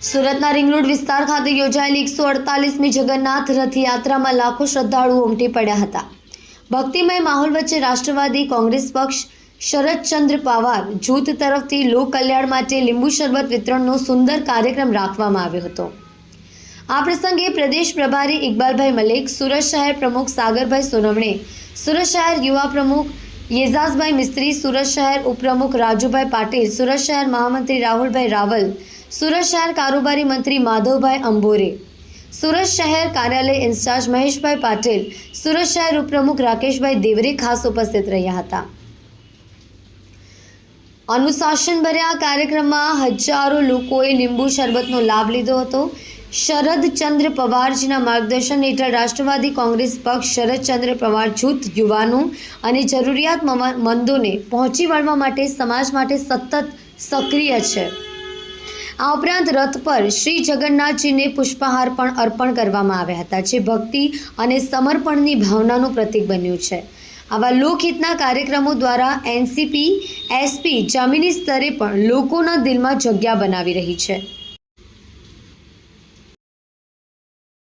સુરતના ring road વિસ્તાર ખાતે યોજાયેલી 148મી જગન્નાથ રથયાત્રામાં લાખો શ્રદ્ધાળુઓ ઉમટી પડ્યા હતા. ભક્તિમય માહોલ વચ્ચે રાષ્ટ્રવાદી કોંગ્રેસ પક્ષ શરદચંદ્ર પવાર જૂથ તરફથી લોક કલ્યાણ માટે લીંબુ શરબત વિતરણનો સુંદર કાર્યક્રમ રાખવામાં આવ્યો હતો. આ પ્રસંગે પ્રદેશ પ્રભારી ઇકબાલભાઈ મલિક, સુરત શહેર પ્રમુખ સાગરભાઈ સોનવણે, સુરત શહેર યુવા પ્રમુખ યેઝાઝભાઈ મિસ્ત્રી, સુરત શહેર ઉપપ્રમુખ રાજુભાઈ પાટીલ, સુરત શહેર મહામંત્રી રાહુલભાઈ રાવલ, સુરત શહેર કારોબારી મંત્રી માધવભાઈ અંબોરે, સુરત શહેર કાર્યાલય ઇન્ચાર્જ મહેશભાઈ પાટીલ, સુરત શહેર ઉપપ્રમુખ રાકેશભાઈ દેવરે ખાસ ઉપસ્થિત રહ્યા હતા. અનુશાસનભર્યા કાર્યક્રમમાં હજારો લોકોએ લીંબુ શરબતનો લાભ લીધો હતો. શરદચંદ્ર પવારજીના માર્ગદર્શન હેઠળ રાષ્ટ્રવાદી કોંગ્રેસ પક્ષ શરદચંદ્ર પવાર જૂથ યુવાનો અને જરૂરિયાતમંદોને પહોંચી વળવા માટે સમાજ માટે સતત સક્રિય છે. આ ઉપરાંત રથ પર શ્રી જગન્નાથજીને પુષ્પહાર પણ અર્પણ કરવામાં આવ્યા હતા, જે ભક્તિ અને સમર્પણની ભાવનાનું પ્રતીક બન્યું છે. આવા લોકહિતના કાર્યક્રમો દ્વારા એનસીપી એસપી જમીની સ્તરે પણ લોકોના દિલમાં જગ્યા બનાવી રહી છે.